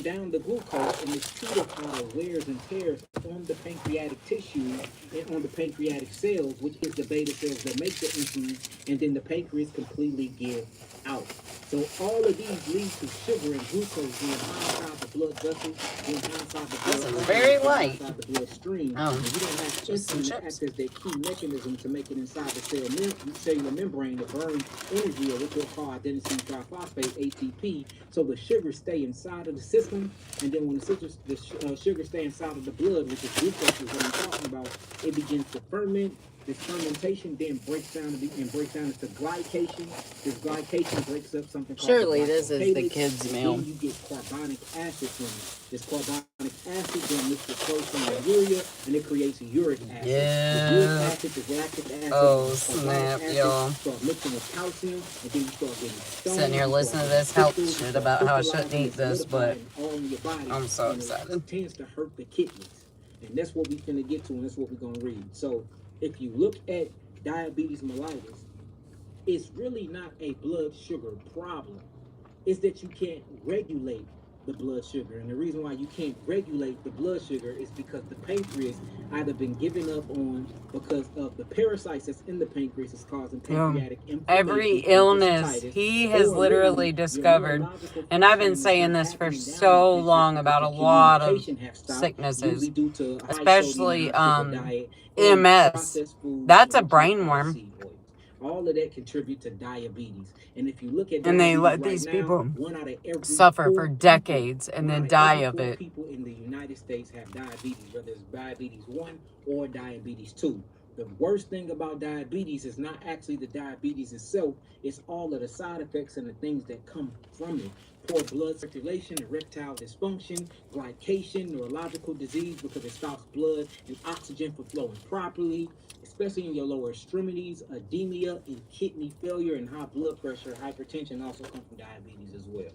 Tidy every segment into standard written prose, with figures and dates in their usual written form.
down the glucose, and this treated wears and tears on the pancreatic tissue and on the pancreatic cells, which is the beta cells that make the insulin, and then the pancreas completely give out. So all of these lead to sugar and glucose being high inside the blood vessels, being high inside the blood, this is very light. inside the bloodstream. Oh, and you don't have just some insulin to chips. act as their key mechanism to make it inside the cellular membrane to burn energy, or what we'll call adenosine triphosphate (ATP). So the sugars stay inside of the system, and then when the sugar stay inside of the blood, which is glucose, is what I'm talking about, it begins to ferment. This fermentation then breaks down into glycation. This glycation breaks up something called Surely this is the kids' meal. Then you get carbonic acid from it. This carbonic acid then mixes with protein and urea, and it creates uric acid. Yeah. The uric acid, the lactic acid, oh snap, y'all. Start mixing with calcium, and then you start getting stoned. Sitting here listening to this health shit about how I shouldn't eat this, but I'm so excited. It tends to hurt the kidneys, and that's what we're gonna get to, and that's what we're gonna read. So if you look at diabetes mellitus, it's really not a blood sugar problem. It's that you can't regulate the blood sugar. And the reason why you can't regulate the blood sugar is because the pancreas either been given up on because of the parasites that's in the pancreas is causing pancreatic inflammation. Every illness he has literally discovered, and I've been saying this for so long about a lot of sicknesses, especially MS. That's a brain worm. All of that contribute to diabetes. And if you look at and they let these people suffer for decades and then die of it. People in the United States have diabetes, whether it's diabetes 1 or diabetes 2. The worst thing about diabetes is not actually the diabetes itself, it's all of the side effects and the things that come from it. Poor blood circulation, erectile dysfunction, glycation, neurological disease because it stops blood and oxygen from flowing properly, especially in your lower extremities, edema and kidney failure, and high blood pressure. Hypertension also comes from diabetes as well.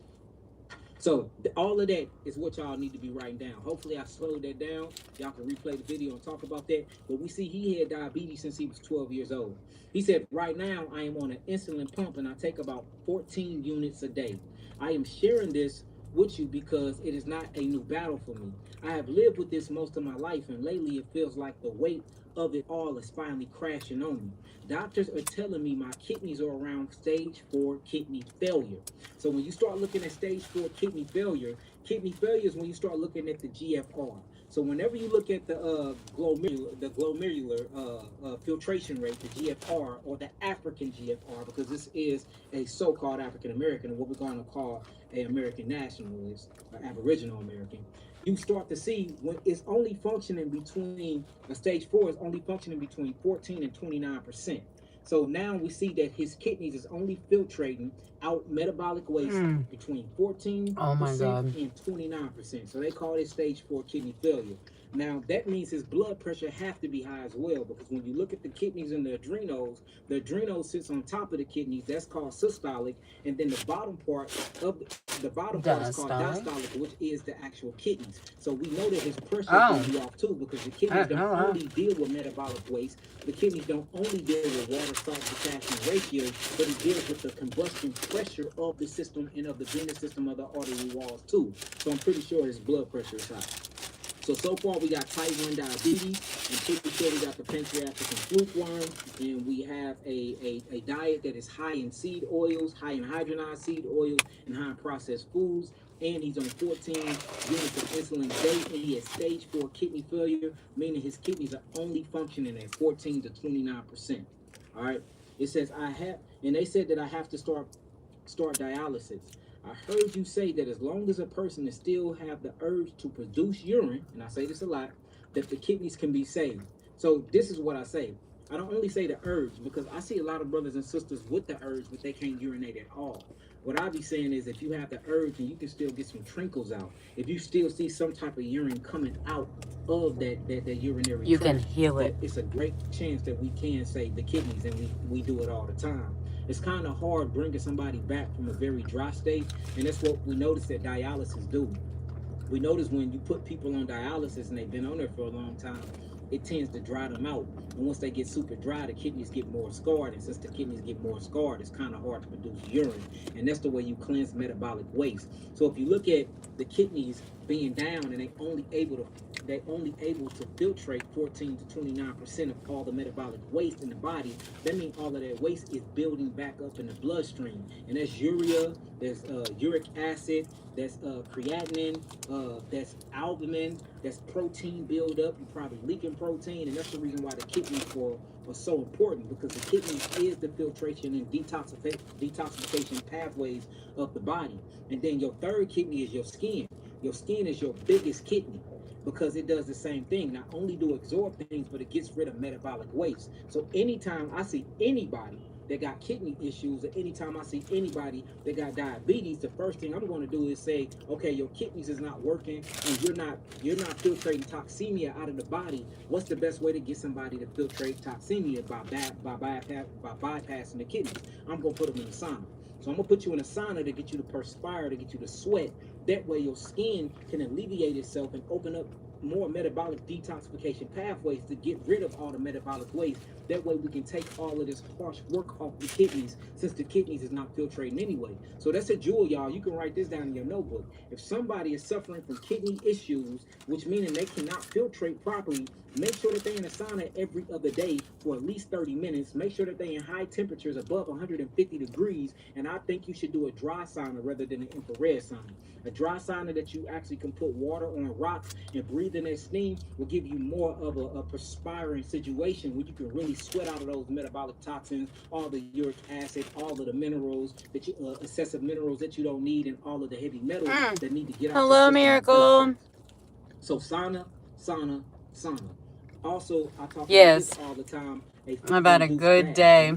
So all of that is what y'all need to be writing down. Hopefully I slowed that down. Y'all can replay the video and talk about that. But we see he had diabetes since he was 12 years old. He said, right now I am on an insulin pump and I take about 14 units a day. I am sharing this with you because it is not a new battle for me. I have lived with this most of my life, and lately it feels like the weight of it all is finally crashing on me. Doctors are telling me my kidneys are around stage 4 kidney failure. So when you start looking at stage 4 kidney failure is when you start looking at the GFR. So whenever you look at the glomerular filtration rate, the GFR, or the African GFR, because this is a so-called African American, or what we're going to call an American nationalist, or Aboriginal American, you start to see when it's only functioning between, stage 4 is only functioning between 14 and 29%. So now we see that his kidneys is only filtrating out metabolic waste between 14% and 29%. So they call it stage 4 kidney failure. Now that means his blood pressure have to be high as well, because when you look at the kidneys and the adrenals sits on top of the kidneys. That's called systolic, and then the bottom part is called diastolic, which is the actual kidneys. So we know that his pressure will be off too, because the kidneys don't only deal with metabolic waste. The kidneys don't only deal with water, salt, potassium ratio, but it deals with the combustion pressure of the system and of the venous system of the artery walls too. So I'm pretty sure his blood pressure is high. So far we got type 1 diabetes, and pretty sure we got the pancreatic and fluke worm, and we have a diet that is high in seed oils, high in hydrogenized seed oils, and high in processed foods. And he's on 14 units of insulin a day, and he has stage 4 kidney failure, meaning his kidneys are only functioning at 14 to 29%. All right. It says they said that I have to start dialysis. I heard you say that as long as a person is still have the urge to produce urine, and I say this a lot, that the kidneys can be saved. So this is what I say. I don't only say the urge, because I see a lot of brothers and sisters with the urge, but they can't urinate at all. What I be saying is, if you have the urge and you can still get some trinkles out, if you still see some type of urine coming out of that urinary you tract, can heal it. it's a great chance that we can save the kidneys, and we do it all the time. It's kind of hard bringing somebody back from a very dry state, and that's what we notice that dialysis do. We notice when you put people on dialysis and they've been on there for a long time, it tends to dry them out. And once they get super dry, the kidneys get more scarred. And since the kidneys get more scarred, it's kind of hard to produce urine. And that's the way you cleanse metabolic waste. So if you look at the kidneys being down and they only able to filtrate 14 to 29% of all the metabolic waste in the body, that means all of that waste is building back up in the bloodstream. And that's urea, there's uric acid, that's creatinine, that's albumin, that's protein buildup. You're probably leaking protein, and that's the reason why the kidneys are so important, because the kidneys is the filtration and detoxification pathways of the body. And then your third kidney is your skin. Your skin is your biggest kidney, because it does the same thing. Not only do it absorb things, but it gets rid of metabolic waste. So anytime I see anybody that got kidney issues, or anytime I see anybody that got diabetes, the first thing I'm going to do is say, okay, your kidneys is not working, and you're not filtrating toxemia out of the body. What's the best way to get somebody to filtrate toxemia? By bypassing the kidneys. I'm going to put them in a sauna. So I'm going to put you in a sauna to get you to perspire, to get you to sweat. That way your skin can alleviate itself and open up more metabolic detoxification pathways to get rid of all the metabolic waste. That way we can take all of this harsh work off the kidneys, since the kidneys is not filtrating anyway. So that's a jewel, y'all. You can write this down in your notebook. If somebody is suffering from kidney issues, which meaning they cannot filtrate properly, make sure that they're in a sauna every other day for at least 30 minutes. Make sure that they're in high temperatures above 150 degrees. And I think you should do a dry sauna rather than an infrared sauna. A dry sauna that you actually can put water on rocks and breathe in that steam will give you more of a perspiring situation where you can really sweat out of those metabolic toxins, all the uric acid, all of the minerals that you excessive minerals that you don't need, and all of the heavy metals that need to get out. Hello, Miracle. So sauna. Also, I talk about Yes. this all the time. I've had a good day.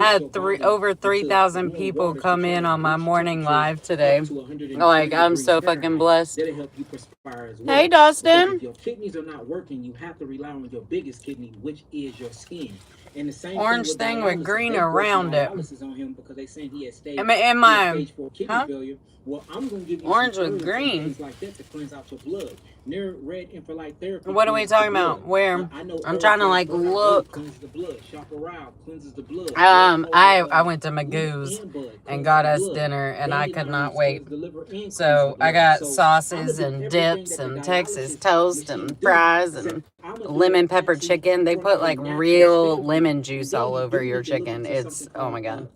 Had over 3,000 people come in on my morning live today. Like, I'm so fucking blessed. That'll help you perspire as well. Hey, Dustin. If your kidneys are not working, you have to rely on your biggest kidney, which is your skin. And the same orange thing with green around it. On him because they saying he had stage, stage 4 kidney failure. Well, I'm going to give you orange with green things like that to cleanse out your blood. Near red infrared therapy. What are we talking about? Where? I'm trying to like look. Cleanses the blood. Chaparral cleanses the blood. I went to Magoo's and got us dinner, and I could not wait. So I got sauces and dips and Texas toast and fries and lemon pepper chicken. They put like real lemon juice all over your chicken. It's, oh my God.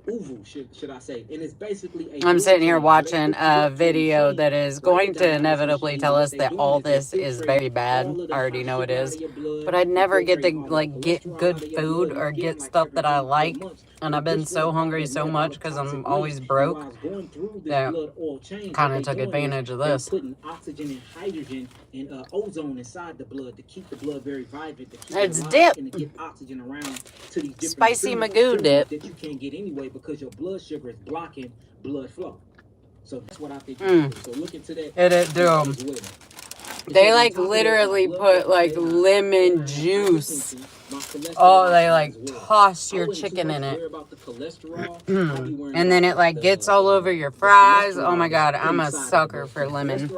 Uvu, should I say. And it's basically I'm sitting here watching a video that is going to inevitably tell us that all this is very bad. I already know it is. But I'd never get to like get good food or get stuff that I like. And I've been so hungry so much because I'm always broke that kind of took advantage of this. Putting oxygen and hydrogen and ozone inside the blood to keep the blood very vibrant. It's dip. And to get oxygen around to these different spicy Magoo dip that you can't get anyway because your blood sugar is blocking blood flow. So that's what I think. So look into that. It do. They like literally put like lemon juice. Oh, they like toss your chicken in it. And then it like gets all over your fries. Oh my God, I'm a sucker for lemon.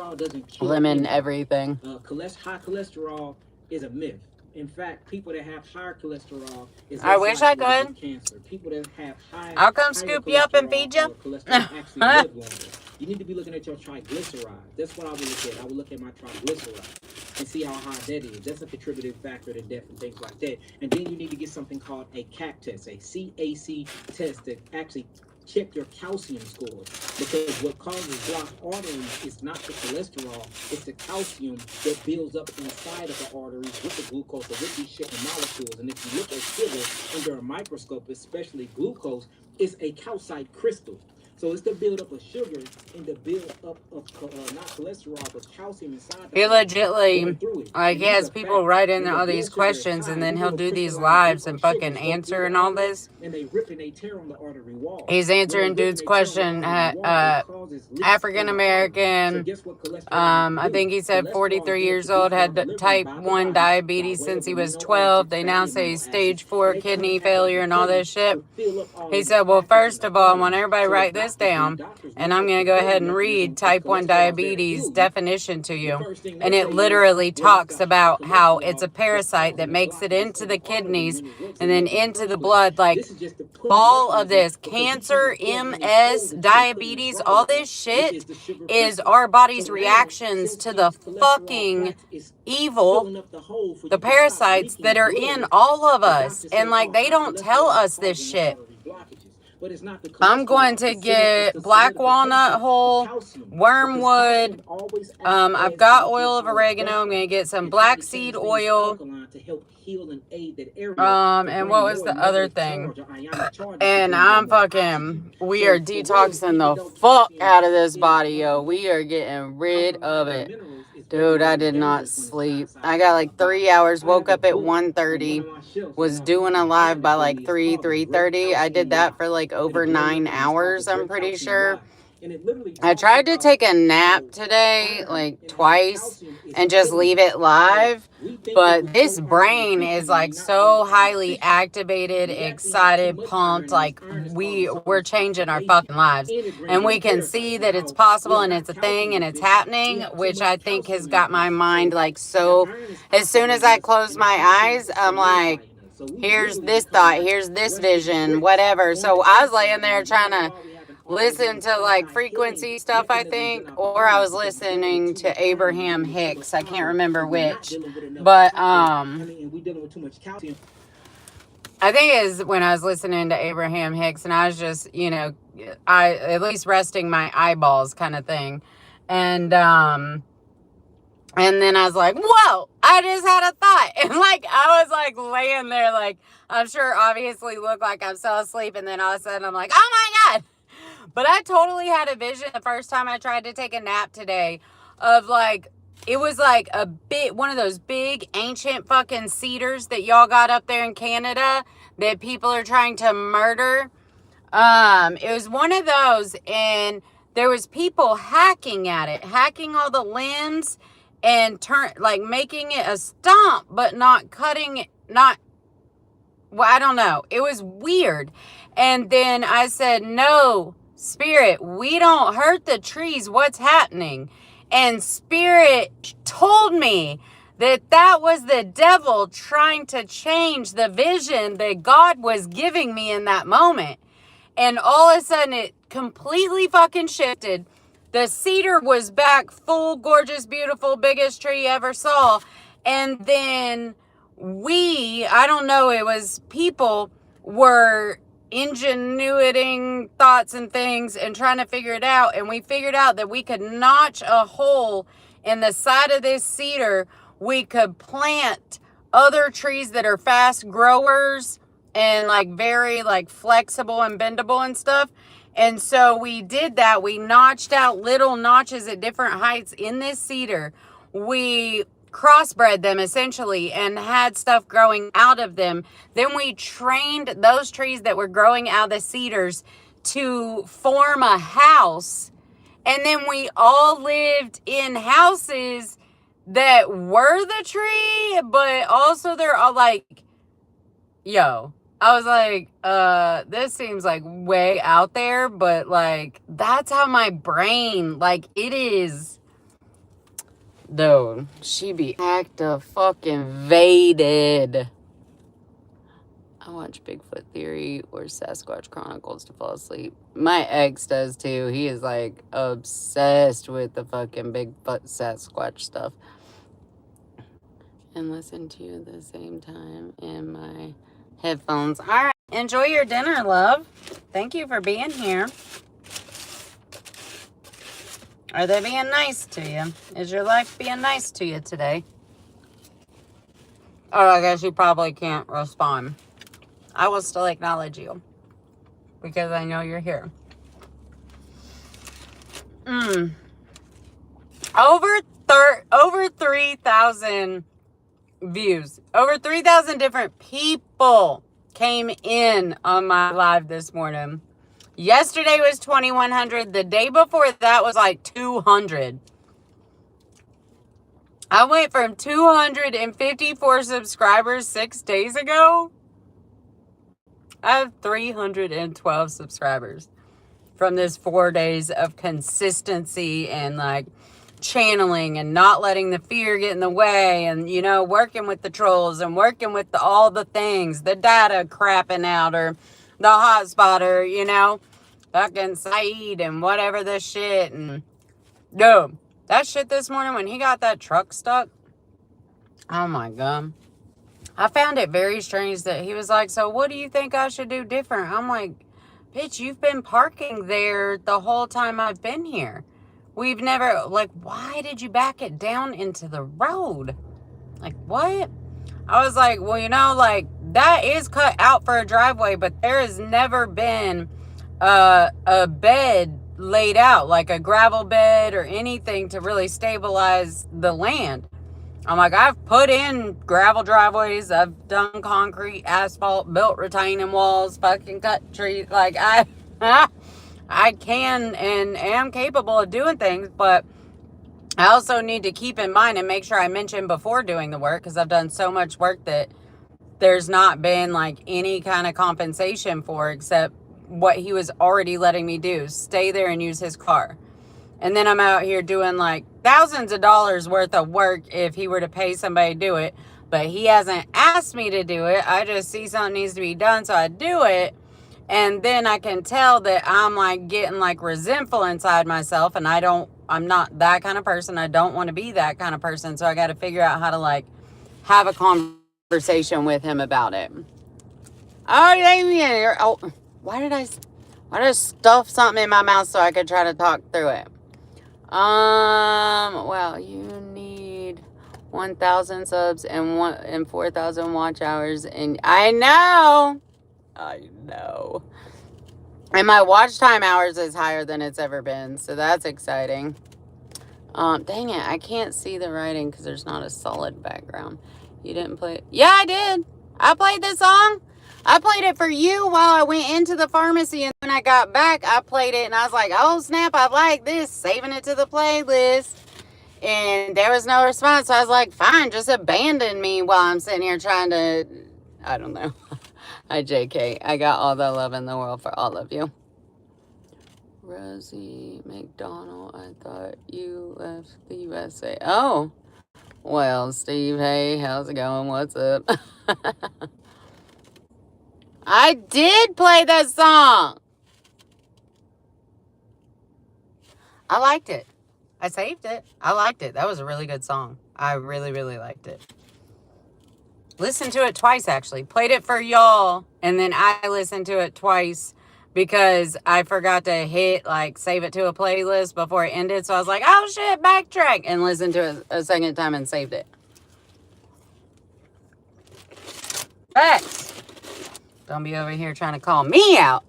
Lemon everything. High cholesterol is a myth. In fact, people that have higher cholesterol is I wish I could. Cancer. People that have high I'll come scoop you up and feed you. Actually live longer. You need to be looking at your triglycerides. That's what I would look at. I would look at my triglycerides and see how high that is. That's a contributing factor to death and things like that. And then you need to get something called a CAC test, a CAC test that actually check your calcium scores, because what causes blocked arteries is not the cholesterol, it's the calcium that builds up inside of the arteries with the glucose or with these sugar molecules. And if you look at sugar under a microscope, especially glucose, it's a calcite crystal. So it's the build up of sugar and the build up of not cholesterol but calcium inside. He legitly, like, he has people write in all these questions, and then he'll do these lives and fucking answer and all this. And they rip and they tear on the artery wall. He's answering dude's question. African American. I think he said 43 years old, had type 1 diabetes since he was 12. They now say stage 4 kidney failure and all this shit. He said, well, first of all, I want everybody to write this down, and I'm going to go ahead and read type 1 diabetes definition to you. And it literally talks about how it's a parasite that makes it into the kidneys and then into the blood. Like, all of this cancer, MS, diabetes, all this shit is our body's reactions to the fucking evil, the parasites that are in all of us. And like, they don't tell us this shit. I'm going to get black walnut hull, wormwood. I've got oil of oregano. I'm going to get some black seed oil. And what was the other thing? And we are detoxing the fuck out of this body, yo. We are getting rid of it. Dude, I did not sleep. I got like 3 hours, woke up at 1:30, was doing a live by like 3:30. I did that for like over 9 hours, I'm pretty sure. I tried to take a nap today, like twice, and just leave it live. But this brain is like so highly activated, excited, pumped. Like we're changing our fucking lives. And we can see that it's possible and it's a thing and it's happening, which I think has got my mind like so. As soon as I close my eyes, I'm like, here's this thought, here's this vision, whatever. So I was laying there trying to listen to like frequency stuff, I think, or I was listening to Abraham Hicks. I can't remember which, but I think it is when I was listening to Abraham Hicks, and I was just, I at least resting my eyeballs kind of thing, and then I was like, whoa, I just had a thought. And like, I was like laying there, like, I'm sure obviously look like I'm so asleep. And then all of a sudden I'm like, oh my God. But I totally had a vision the first time I tried to take a nap today of like, it was like one of those big ancient fucking cedars that y'all got up there in Canada that people are trying to murder. It was one of those, and there was people hacking at it, hacking all the limbs and making it a stump, but not cutting it, I don't know. It was weird. And then I said, no, Spirit, we don't hurt the trees. What's happening? And Spirit told me that was the devil trying to change the vision that God was giving me in that moment. And all of a sudden it completely fucking shifted. The cedar was back, full, gorgeous, beautiful, biggest tree you ever saw. And then I don't know, it was people were ingenuiting thoughts and things and trying to figure it out. And we figured out that we could notch a hole in the side of this cedar. We could plant other trees that are fast growers and like very like flexible and bendable and stuff. And so we did that. We notched out little notches at different heights in this cedar. We crossbred them essentially and had stuff growing out of them. Then we trained those trees that were growing out of the cedars to form a house. And then we all lived in houses that were the tree, but also they're all like, yo, I was like, this seems like way out there, but like, that's how my brain, like, it is. Dude, she be active-fucking-vated. I watch Bigfoot Theory or Sasquatch Chronicles to fall asleep. My ex does too. He is like obsessed with the fucking Bigfoot Sasquatch stuff. And listen to you at the same time in my headphones. All right. Enjoy your dinner, love. Thank you for being here. Are they being nice to you? Is your life being nice to you today? Oh, I guess you probably can't respond. I will still acknowledge you because I know you're here. Over 3,000 views. Over 3,000 different people came in on my live this morning. Yesterday was 2,100. The day before that was like 200. I went from 254 subscribers 6 days ago. I have 312 subscribers from this 4 days of consistency and like channeling and not letting the fear get in the way, and you know, working with the trolls and working with all the things, the data crapping out, or the hotspot, or you know, fucking Saeed and whatever this shit. And no, that shit this morning when he got that truck stuck, oh my god, I found it very strange that he was like, so what do you think I should do different? I'm like, bitch, you've been parking there the whole time I've been here. We've never, like, why did you back it down into the road? Like, what? I was like, well, you know, like, that is cut out for a driveway, but there has never been a bed laid out, like a gravel bed or anything to really stabilize the land. I'm like, I've put in gravel driveways, I've done concrete, asphalt, built retaining walls, fucking cut trees. Like, I can and am capable of doing things, but I also need to keep in mind and make sure I mention before doing the work, because I've done so much work that there's not been like any kind of compensation for, except what he was already letting me do, stay there and use his car. And then I'm out here doing like thousands of dollars worth of work if he were to pay somebody to do it. But he hasn't asked me to do it. I just see something needs to be done, so I do it. And then I can tell that I'm like getting like resentful inside myself, and I'm not that kind of person. I don't want to be that kind of person. So I got to figure out how to like have a conversation with him about it. Oh, yeah. Oh, why did I stuff something in my mouth so I could try to talk through it? Well, you need 1,000 subs and 4,000 watch hours, and I know. And my watch time hours is higher than it's ever been, so that's exciting. Dang it, I can't see the writing because there's not a solid background. You didn't play it? Yeah, I did. I played this song. I played it for you while I went into the pharmacy, and when I got back, I played it, and I was like, oh, snap, I like this, saving it to the playlist. And there was no response, so I was like, fine, just abandon me while I'm sitting here trying to, I don't know. I JK. I got all the love in the world for all of you. Rosie McDonald, I thought you left the USA. Oh, well, Steve, hey, how's it going? What's up? I did play that song. I liked it. I saved it. I liked it. That was a really good song. I really, really liked it. Listened to it twice, actually. Played it for y'all, and then I listened to it twice because I forgot to hit, like, save it to a playlist before it ended. So I was like, oh, shit, backtrack, and listened to it a second time and saved it. Facts. Don't be over here trying to call me out.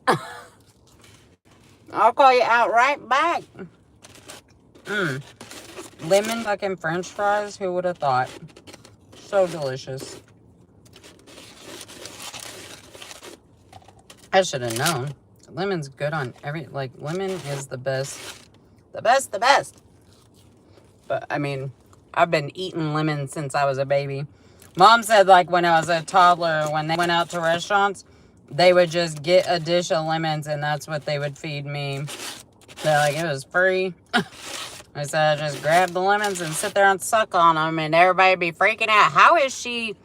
I'll call you out right back. Lemon fucking french fries. Who would have thought? So delicious. I should have known. Lemon's good on lemon is the best. The best. But, I mean, I've been eating lemon since I was a baby. Mom said, like, when I was a toddler, when they went out to restaurants, they would just get a dish of lemons, and that's what they would feed me. They're like, it was free. I said, I just grab the lemons and sit there and suck on them, and everybody be freaking out. How is she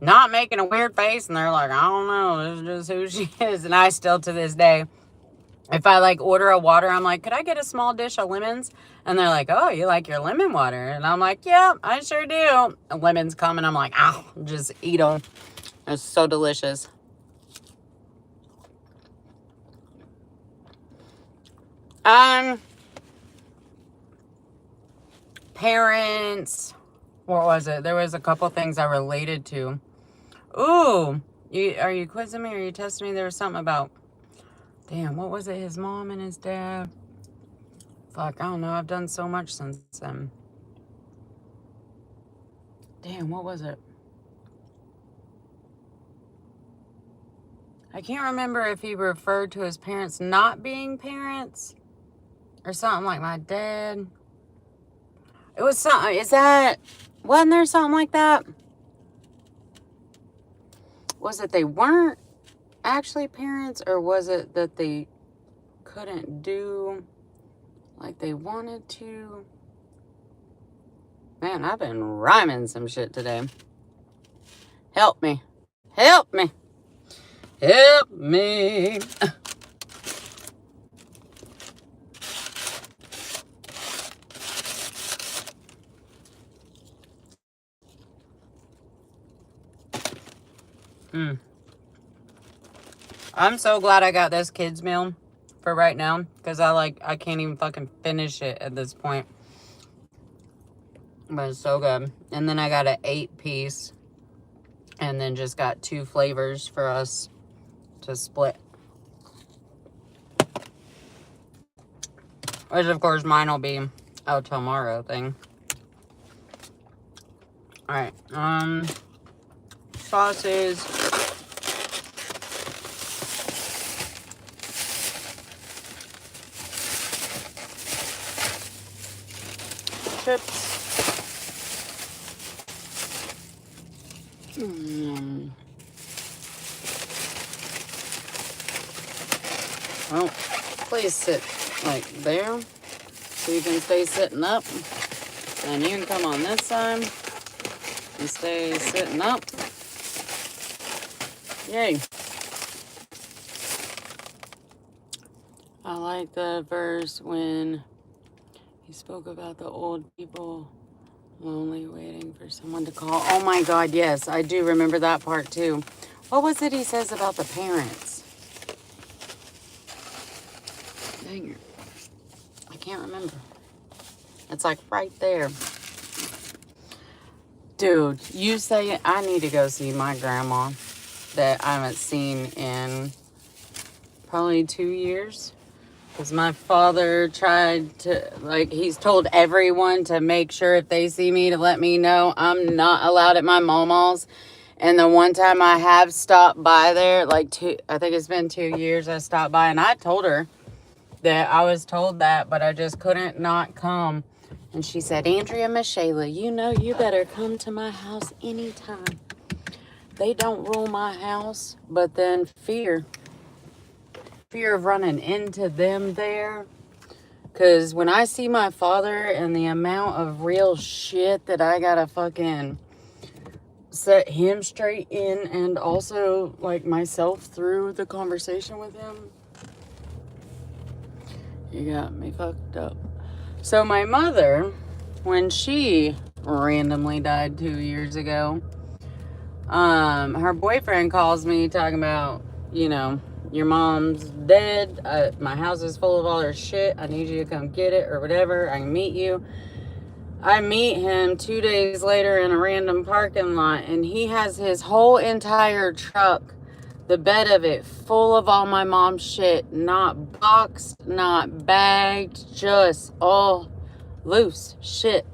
not making a weird face? And they're like, I don't know, this is just who she is. And I still, to this day, if I like order a water, I'm like, could I get a small dish of lemons? And they're like, oh, you like your lemon water? And I'm like, yeah, I sure do. And lemons come, and I'm like, ow, just eat them. It's so delicious. Parents, what was it? There was a couple things I related to. Ooh, are you quizzing me? Or are you testing me? There was something about, damn, what was it? His mom and his dad. Fuck, I don't know. I've done so much since then. Damn, what was it? I can't remember if he referred to his parents not being parents or something like my dad. It was something, wasn't there something like that? Was it they weren't actually parents, or was it that they couldn't do like they wanted to? Man, I've been rhyming some shit today. Help me. Help me. Help me. I'm so glad I got this kids meal for right now, because I can't even fucking finish it at this point. But it's so good. And then I got an 8-piece, and then just got 2 flavors for us to split. Which, of course, mine will be a tomorrow thing. Alright, sauces. Chips. Well, please sit like there so you can stay sitting up. And you can come on this side and stay sitting up. Yay. I like the verse when he spoke about the old people lonely waiting for someone to call. Oh my God, yes, I do remember that part too. What was it he says about the parents? Dang it. I can't remember. It's like right there. Dude, you say I need to go see my grandma that I haven't seen in probably 2 years. Because my father tried to, he's told everyone to make sure if they see me to let me know I'm not allowed at my mama's. And the one time I have stopped by there, I think it's been 2 years I stopped by, and I told her that I was told that, but I just couldn't not come. And she said, Andrea, Miss Shayla, you better come to my house anytime. They don't rule my house, but then fear of running into them there. Because when I see my father and the amount of real shit that I gotta fucking set him straight in, and also myself through the conversation with him, you got me fucked up. So my mother, when she randomly died 2 years ago, her boyfriend calls me talking about, your mom's dead. My house is full of all her shit. I need you to come get it or whatever. I can meet you. I meet him 2 days later in a random parking lot, and he has his whole entire truck, the bed of it, full of all my mom's shit. Not boxed, not bagged, just all loose shit.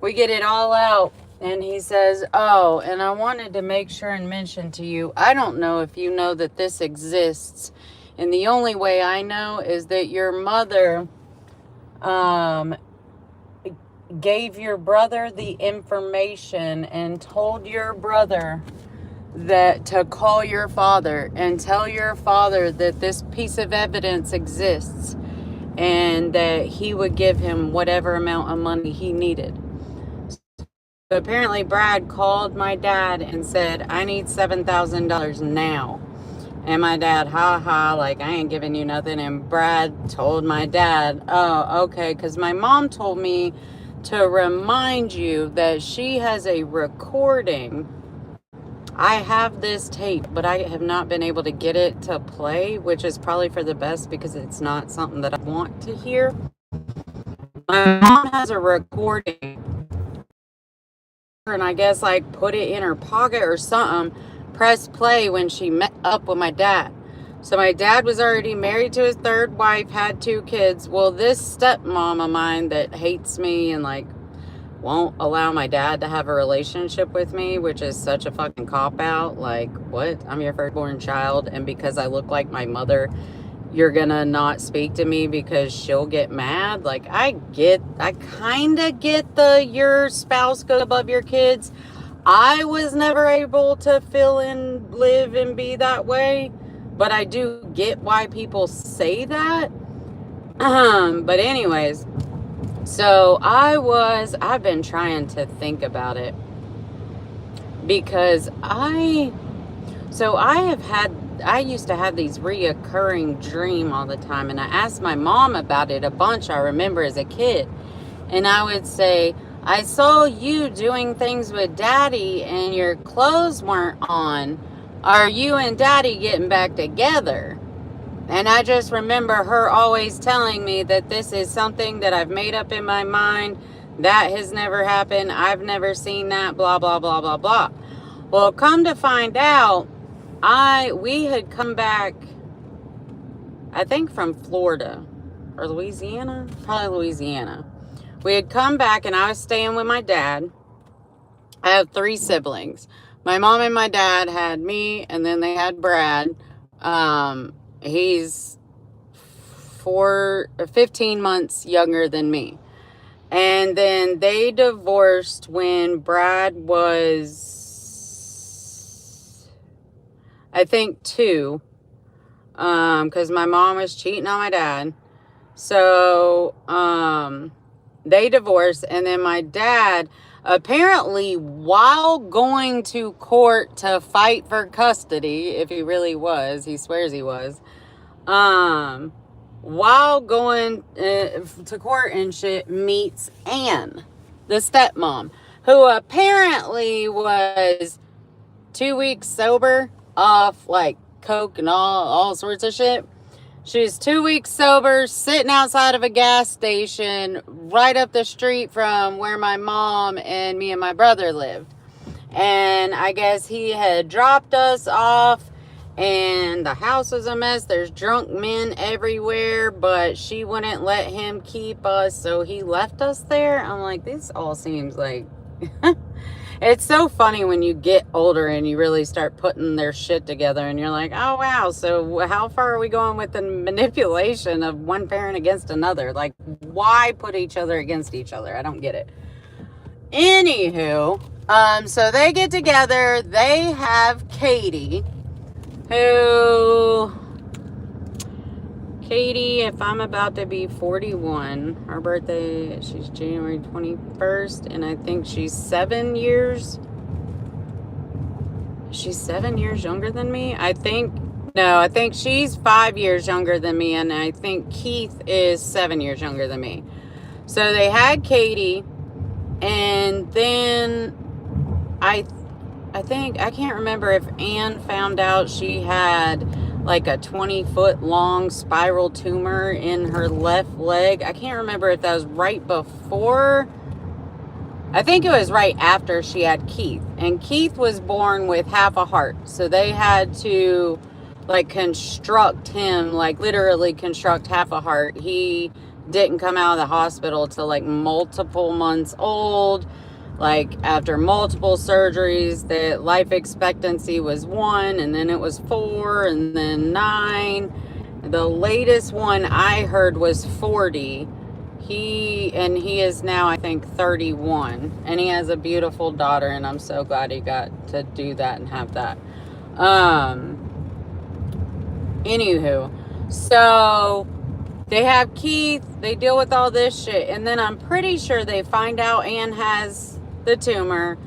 We get it all out. And he says, oh, and I wanted to make sure and mention to you, I don't know if you know that this exists. And the only way I know is that your mother gave your brother the information and told your brother that to call your father and tell your father that this piece of evidence exists and that he would give him whatever amount of money he needed. Apparently, Brad called my dad and said, I need $7,000 now. And my dad, I ain't giving you nothing. And Brad told my dad, oh, okay, because my mom told me to remind you that she has a recording. I have this tape, but I have not been able to get it to play, which is probably for the best because it's not something that I want to hear. My mom has a recording. And I guess put it in her pocket or something, press play when she met up with my dad. So my dad was already married to his third wife, had 2 kids. Well, this stepmom of mine that hates me and won't allow my dad to have a relationship with me, which is such a fucking cop-out. Like, what? I'm your firstborn child, and because I look like my mother, you're gonna not speak to me because she'll get mad? Like, I kind of get your spouse goes above your kids. I was never able to feel and live and be that way, but I do get why people say that. But anyways, so I've been trying to think about it because I used to have these reoccurring dream all the time, and I asked my mom about it a bunch. I remember as a kid, and I would say, I saw you doing things with daddy and your clothes weren't on. Are you and daddy getting back together? And I just remember her always telling me that this is something that I've made up in my mind. That has never happened. I've never seen that, blah, blah, blah, blah, blah. Well, come to find out, we had come back, I think from Florida or Louisiana, probably Louisiana. We had come back and I was staying with my dad. I have 3 siblings. My mom and my dad had me, and then they had Brad. He's 15 months younger than me. And then they divorced when Brad was, I think, 2. Because my mom was cheating on my dad. So, they divorced, and then my dad, apparently, while going to court to fight for custody, if he really was, he swears he was, while going to court and shit, meets Ann, the stepmom, who apparently was 2 weeks sober off, like, coke and all sorts of shit. She's 2 weeks sober, sitting outside of a gas station right up the street from where my mom and me and my brother lived. And I guess he had dropped us off, and the house was a mess. There's drunk men everywhere, but she wouldn't let him keep us, so he left us there. I'm like, this all seems like... It's so funny when you get older and you really start putting their shit together, and you're like, oh, wow, so how far are we going with the manipulation of one parent against another? Like, why put each other against each other? I don't get it. Anywho, so they get together. They have Katie, Katie, if I'm about to be 41, her birthday, she's January 21st, and I think she's 7 years younger than me. I think she's 5 years younger than me, and I think Keith is 7 years younger than me. So they had Katie, and then I can't remember if Ann found out she had like a 20-foot long spiral tumor in her left leg. I can't remember if that was right before. I think it was right after she had Keith. And Keith was born with half a heart. So they had to like construct him, like literally construct half a heart. He didn't come out of the hospital till like multiple months old. Like after multiple surgeries, the life expectancy was 1, and then it was 4, and then 9. The latest one I heard was 40. He is now, I think, 31, and he has a beautiful daughter, and I'm so glad he got to do that and have that. Anywho, so they have Keith, they deal with all this shit, and then I'm pretty sure they find out Ann has the tumor,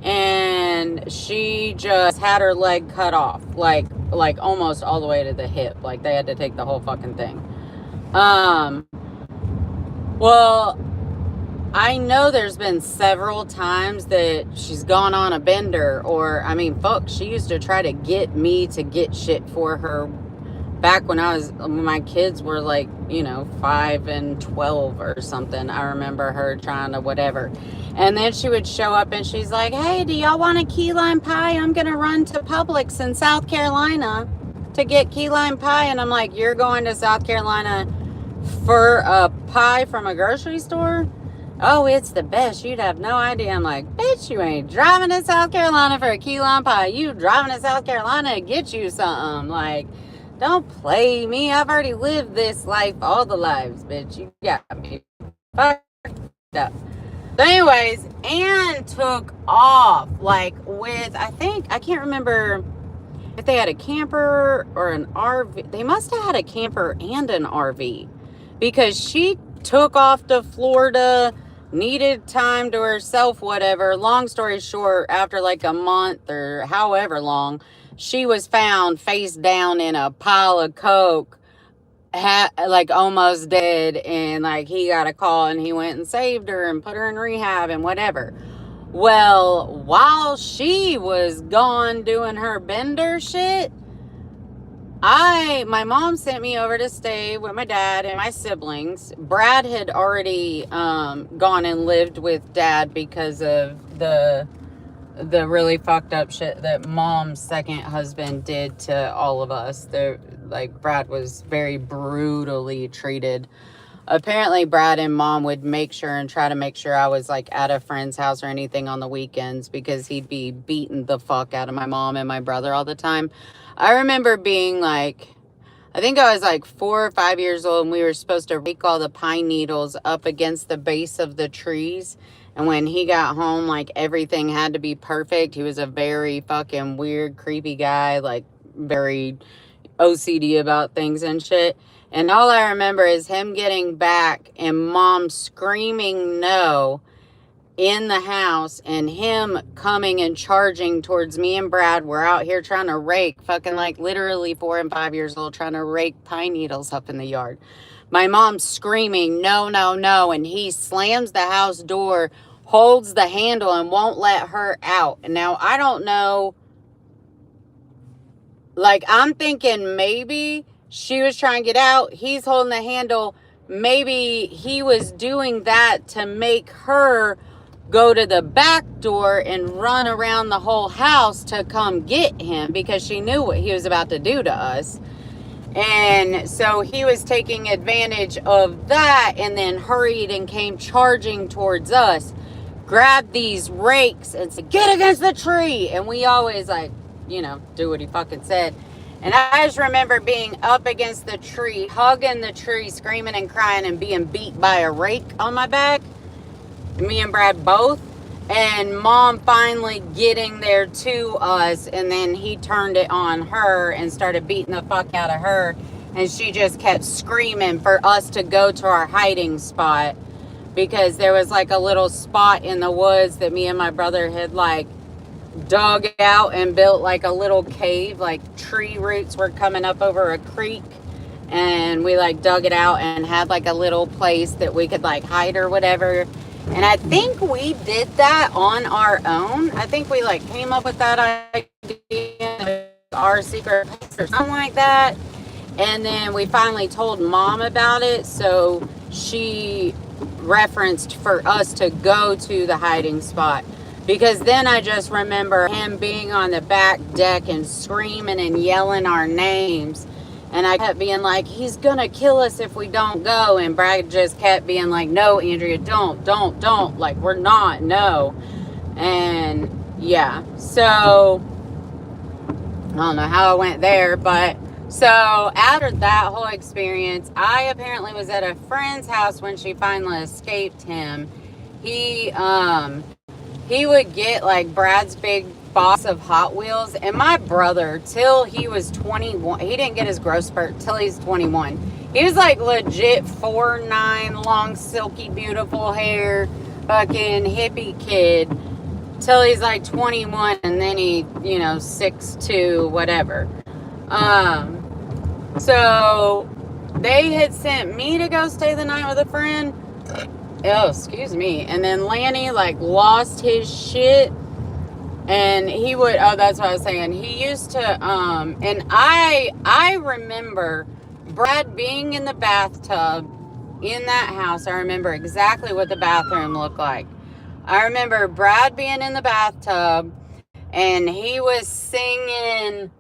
and she just had her leg cut off, like almost all the way to the hip. Like they had to take the whole fucking thing. Well, I know there's been several times that she's gone on a bender, or I mean, fuck, she used to try to get me to get shit for her back when my kids were like, 5 and 12 or something. I remember her trying to whatever. And then she would show up and she's like, hey, do y'all want a key lime pie? I'm going to run to Publix in South Carolina to get key lime pie. And I'm like, you're going to South Carolina for a pie from a grocery store? oh, it's the best. You'd have no idea. I'm like, bitch, you ain't driving to South Carolina for a key lime pie. You driving to South Carolina to get you something. Like, don't play me. I've already lived this life all the lives, bitch. You got me fucked up. So anyways, Anne took off, like, with, I can't remember if they had a camper or an RV. They must have had a camper and an RV, because she took off to Florida, needed time to herself, whatever. Long story short, after like a month or however long, she was found face down in a pile of coke, like almost dead, and like he got a call and he went and saved her and put her in rehab and whatever. Well, while she was gone doing her bender shit, my mom sent me over to stay with my dad and my siblings. Brad had already gone and lived with dad because of the really fucked up shit that mom's second husband did to all of us. Like, Brad was very brutally treated. Apparently Brad and mom would make sure and try to make sure I was like at a friend's house or anything on the weekends, because he'd be beating the fuck out of my mom and my brother all the time. I remember being like, I think I was like 4 or 5 years old, and we were supposed to rake all the pine needles up against the base of the trees. And when he got home, like, everything had to be perfect. He was a very fucking weird, creepy guy, like very OCD about things and shit. And all I remember is him getting back and mom screaming no in the house, and him coming and charging towards me and Brad. We're out here trying to rake, fucking like literally 4 and 5 years old, trying to rake pine needles up in the yard. My mom's screaming, no, no, no. And he slams the house door, holds the handle, and won't let her out. And now I don't know. Like, I'm thinking maybe she was trying to get out. He's holding the handle. Maybe he was doing that to make her go to the back door and run around the whole house to come get him, because she knew what he was about to do to us. And so he was taking advantage of that, and then hurried and came charging towards us, grabbed these rakes and said, get against the tree. And we always, like, do what he fucking said. And I just remember being up against the tree, hugging the tree, screaming and crying, and being beat by a rake on my back. Me and Brad both. And mom finally getting there to us, and then he turned it on her and started beating the fuck out of her. And she just kept screaming for us to go to our hiding spot, because there was like a little spot in the woods that me and my brother had like dug out and built like a little cave. Like, tree roots were coming up over a creek, and we like dug it out and had like a little place that we could like hide or whatever. And I think we did that on our own. I think we like came up with that idea, our secret place or something like that. And then we finally told mom about it, so she referenced for us to go to the hiding spot. Because then I just remember him being on the back deck and screaming and yelling our names. And I kept being like, he's going to kill us if we don't go. And Brad just kept being like, no, Andrea, don't. Like, we're not, no. And yeah, so I don't know how I went there, but so after that whole experience, I apparently was at a friend's house when she finally escaped him. He would get like Brad's big box of Hot Wheels, and my brother, till he was 21, he didn't get his growth spurt till he's 21. He was like legit 4'9", long, silky, beautiful hair, fucking hippie kid, till he's like 21, and then he, 6'2", whatever. So they had sent me to go stay the night with a friend. Oh, excuse me. And then Lanny like lost his shit, and he would, that's what I was saying. He used to, and I remember Brad being in the bathtub in that house. I remember exactly what the bathroom looked like. I remember Brad being in the bathtub, and he was singing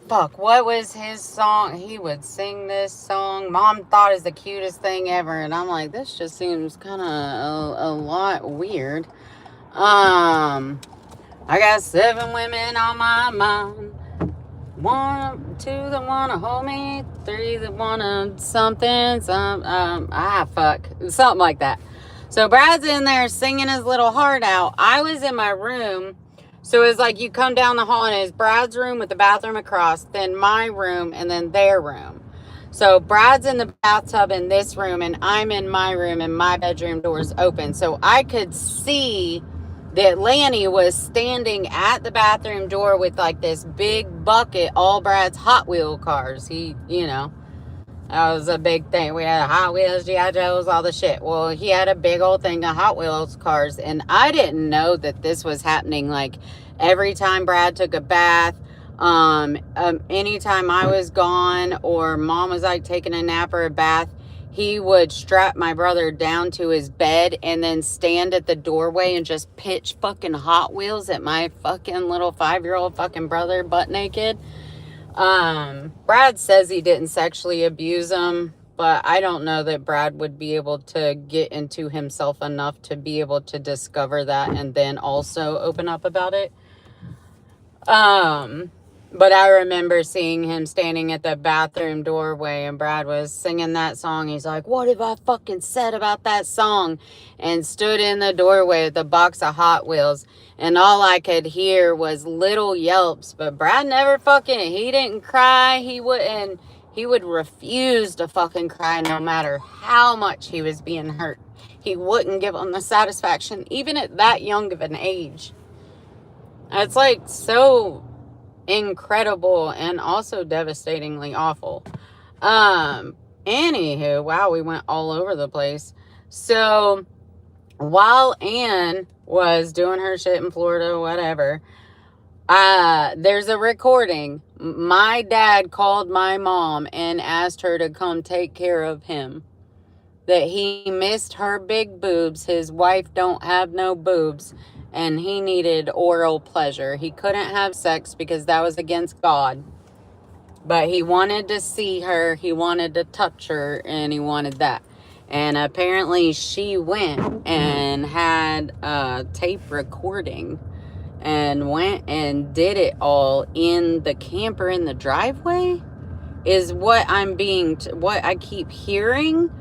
fuck, what was his song? He would sing this song. Mom thought is the cutest thing ever. And I'm like, this just seems kind of a lot weird. I got 7 women on my mind. 1, 2 that wanna hold me, 3 that wanna something, fuck, something like that. So Brad's in there singing his little heart out. I was in my room, so it was like you come down the hall and it's Brad's room with the bathroom across, then my room, and then their room. So Brad's in the bathtub in this room, and I'm in my room, and my bedroom door's open, so I could see that Lanny was standing at the bathroom door with like this big bucket, all Brad's Hot Wheel cars. He, that was a big thing. We had Hot Wheels, G.I. Joes, all the shit. Well, he had a big old thing of Hot Wheels cars, and I didn't know that this was happening. Like every time Brad took a bath, anytime I was gone or Mom was like taking a nap or a bath, he would strap my brother down to his bed and then stand at the doorway and just pitch fucking Hot Wheels at my fucking little 5-year-old fucking brother butt naked. Brad says he didn't sexually abuse him, but I don't know that Brad would be able to get into himself enough to be able to discover that and then also open up about it. But I remember seeing him standing at the bathroom doorway and Brad was singing that song. He's like, what have I fucking said about that song? And stood in the doorway with a box of Hot Wheels. And all I could hear was little yelps. But Brad never he didn't cry. He would refuse to fucking cry no matter how much he was being hurt. He wouldn't give him the satisfaction, even at that young of an age. It's like so incredible and also devastatingly awful. Anywho, wow, we went all over the place. So while Ann was doing her shit in Florida, whatever, there's a recording. My dad called my mom and asked her to come take care of him. That he missed her big boobs. His wife don't have no boobs. And he needed oral pleasure. He couldn't have sex because that was against God. But he wanted to see her. He wanted to touch her. And he wanted that. And apparently she went and had a tape recording. And went and did it all in the camper in the driveway. Is what what I keep hearing.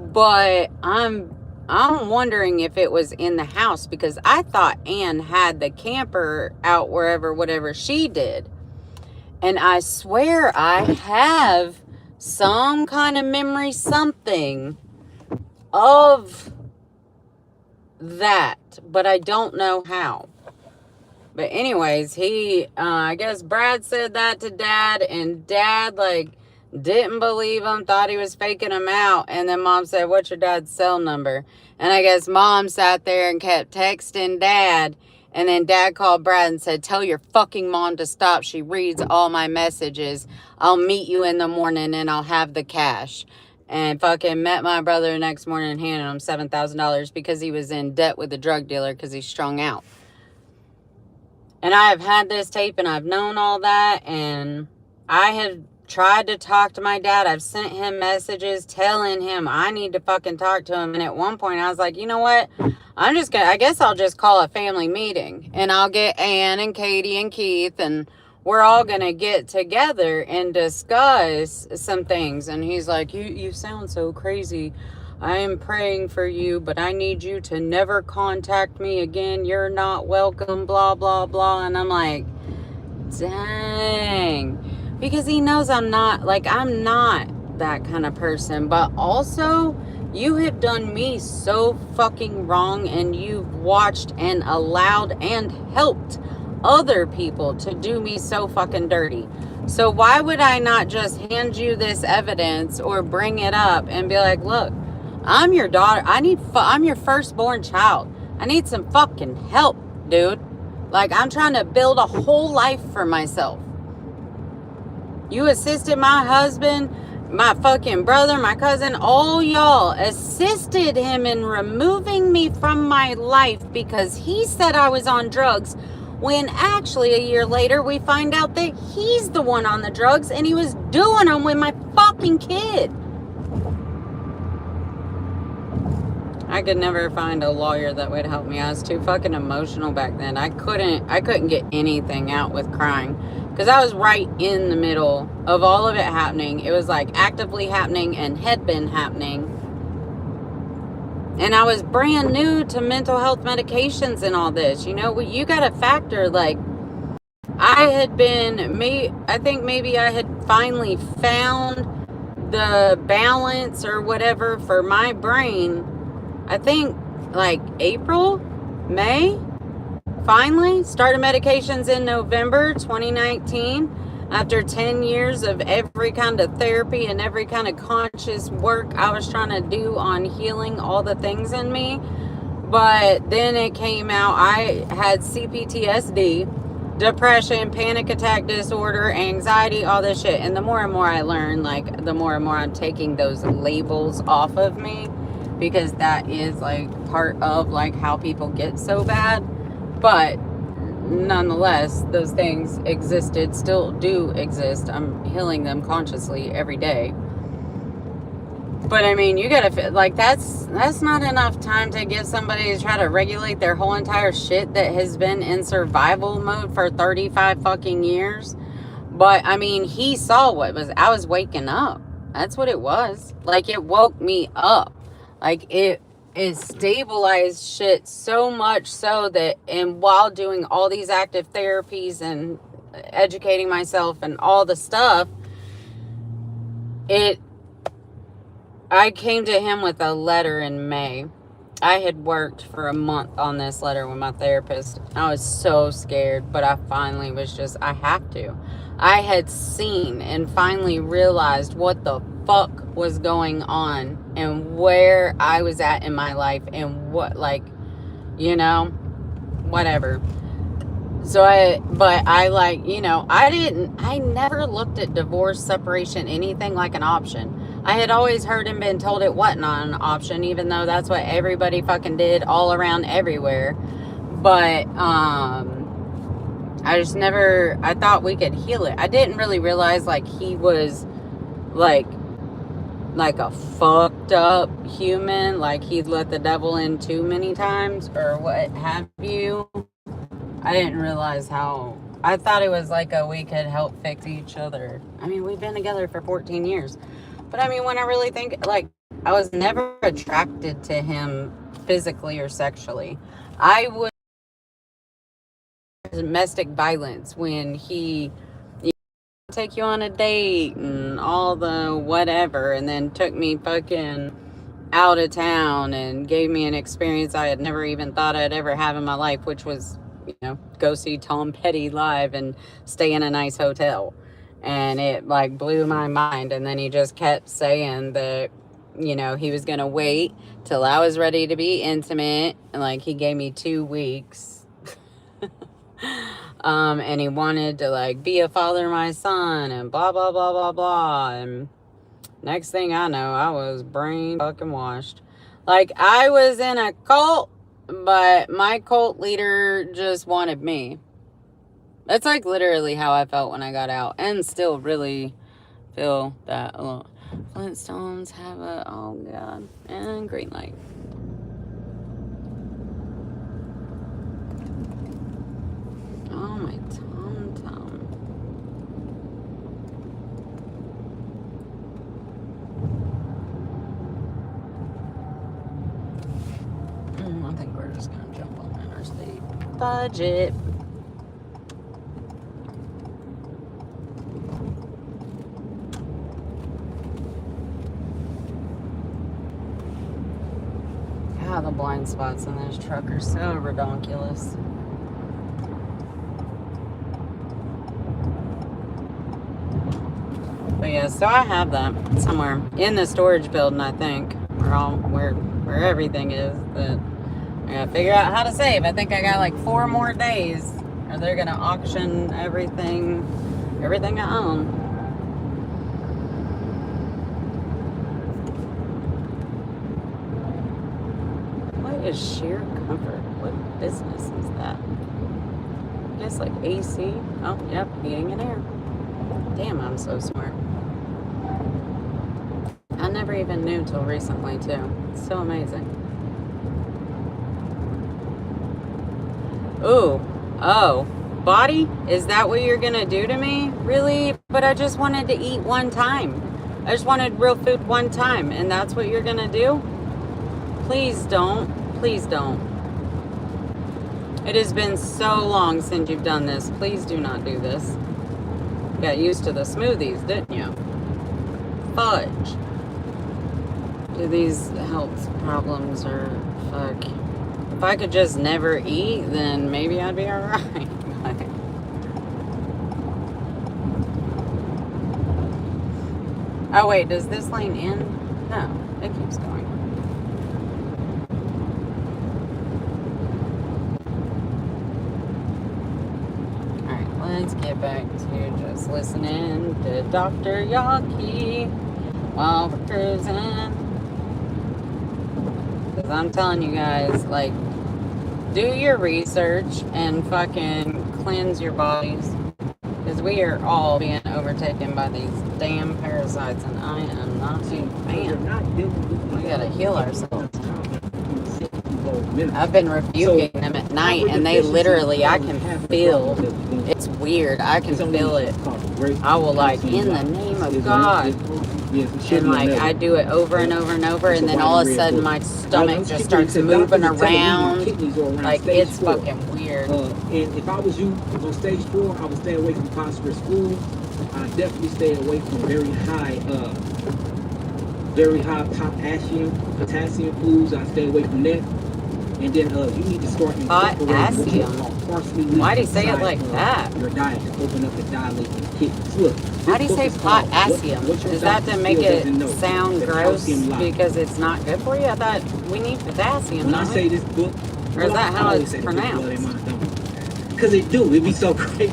But I'm wondering if it was in the house because I thought Ann had the camper out whatever she did. And I swear I have some kind of memory, something of that, but I don't know how. But anyways, I guess Brad said that to Dad, and Dad, didn't believe him, thought he was faking him out. And then Mom said, what's your dad's cell number? And I guess Mom sat there and kept texting Dad. And then Dad called Brad and said, tell your fucking mom to stop. She reads all my messages. I'll meet you in the morning and I'll have the cash. And fucking met my brother the next morning and handed him $7,000 because he was in debt with a drug dealer because he's strung out. And I have had this tape and I've known all that. And I have tried to talk to my dad. I've sent him messages telling him I need to fucking talk to him. And at one point I was like, you know what? I guess I'll just call a family meeting. And I'll get Ann and Katie and Keith. And we're all going to get together and discuss some things. And he's like, you sound so crazy. I am praying for you, but I need you to never contact me again. You're not welcome, blah, blah, blah. And I'm like, dang. Because he knows I'm not that kind of person. But also, you have done me so fucking wrong, and you've watched and allowed and helped other people to do me so fucking dirty. So why would I not just hand you this evidence or bring it up and be like, look, I'm your daughter. I'm your firstborn child. I need some fucking help, dude. I'm trying to build a whole life for myself. You assisted my husband, my fucking brother, my cousin, all y'all assisted him in removing me from my life because he said I was on drugs when actually a year later we find out that he's the one on the drugs and he was doing them with my fucking kid. I could never find a lawyer that would help me. I was too fucking emotional back then. I couldn't get anything out with crying because I was right in the middle of all of it happening. It was like actively happening and had been happening. And I was brand new to mental health medications and all this. You know, you got to factor, like, I think maybe I had finally found the balance or whatever for my brain. I think like April, May, finally started medications in November 2019 after 10 years of every kind of therapy and every kind of conscious work I was trying to do on healing all the things in me. But then it came out, I had CPTSD, depression, panic attack disorder, anxiety, all this shit. And the more and more I learn, like the more and more I'm taking those labels off of me, because that is like part of like how people get so bad. But nonetheless, those things existed, still do exist. I'm healing them consciously every day. But I mean, you gotta, like, that's not enough time to give somebody to try to regulate their whole entire shit that has been in survival mode for 35 fucking years. But I mean, he saw I was waking up. That's what it was. Like, it woke me up. Like, it stabilized shit so much so that, and while doing all these active therapies and educating myself and all the stuff, I came to him with a letter in May. I had worked for a month on this letter with my therapist. I was so scared, but I finally was just, I have to. I had seen and finally realized what the fuck was going on and where I was at in my life and what, like, you know, whatever. So I never looked at divorce, separation, anything like an option. I had always heard and been told it wasn't an option, even though that's what everybody fucking did all around everywhere. But, I thought we could heal it. I didn't really realize, like, he was, like a fucked up human, like he'd let the devil in too many times, or what have you. I didn't realize how, I thought it was like we could help fix each other. I mean, we've been together for 14 years. But I mean, when I really think, like, I was never attracted to him physically or sexually. I was domestic violence when he take you on a date and all the whatever, and then took me fucking out of town and gave me an experience I had never even thought I'd ever have in my life, which was, go see Tom Petty live and stay in a nice hotel. And it, like, blew my mind. And then he just kept saying that, he was going to wait till I was ready to be intimate. And, like, he gave me 2 weeks. And he wanted to, like, be a father of my son and blah, blah, blah, blah, blah. And next thing I know, I was brain fucking washed. Like, I was in a cult, but my cult leader just wanted me. That's, like, literally how I felt when I got out, and still really feel that a lot. Flintstones have a, oh God, and green light. Oh, my tum-tum. I think we're just gonna jump on interstate. Budget. God, the blind spots in this truck are so ridiculous. But yeah, so I have that somewhere in the storage building, I think, where everything is. But I gotta figure out how to save. I think I got like 4 more days, or they're gonna auction everything I own. What is sheer comfort? What business is that? guess like AC. Oh, yep, heating and air. Damn, I'm so smart. I never even knew till recently, too. It's so amazing. Ooh. Oh. Body? Is that what you're gonna do to me? Really? But I just wanted to eat one time. I just wanted real food one time, and that's what you're gonna do? Please don't. Please don't. It has been so long since you've done this. Please do not do this. You got used to the smoothies, didn't you? Fudge. Do these health problems or fuck? If I could just never eat, then maybe I'd be alright. Oh wait, does this lane end? No, it keeps going. Alright, let's get back to just listening to Dr. Yaki while we're cruising. Because I'm telling you guys, like, do your research and fucking cleanse your bodies. Because we are all being overtaken by these damn parasites, and I am not a fan. We gotta heal ourselves. I've been rebuking them at night, and they literally, I can feel, it's weird, I can feel it. I will, like, in the name of God. And, like, I do it over and over and over, and then all of a sudden my stomach just starts moving around. Like, it's fucking weird. And if I was you on stage 4, I would stay away from phosphorus food. I definitely stay away from very high potassium foods. I stay away from that. And then you need to start incorporating potassium. Why'd he say it like that? Your diet to open up and dilate your kidneys. Look. Why'd he say potassium? Is that to make it sound gross because it's not good for you? I thought we need potassium. When I say this book, or is that how it's pronounced? Because it do. It'd be so great.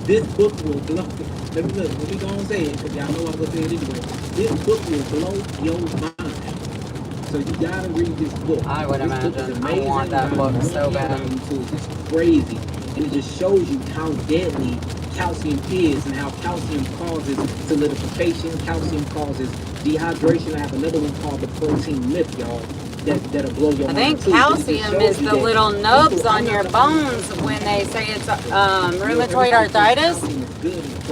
This book will blow. Let me go and say it, because y'all know I'm going to say it anyway. This book will blow your mind. So you gotta read this book. I would imagine. I want that book so bad. It's crazy. And it just shows you how deadly calcium is and how calcium causes solidification. Calcium causes dehydration. I have another one called the protein myth, y'all. That'll blow your mind. I think calcium is the little nubs on your bones when they say it's rheumatoid arthritis.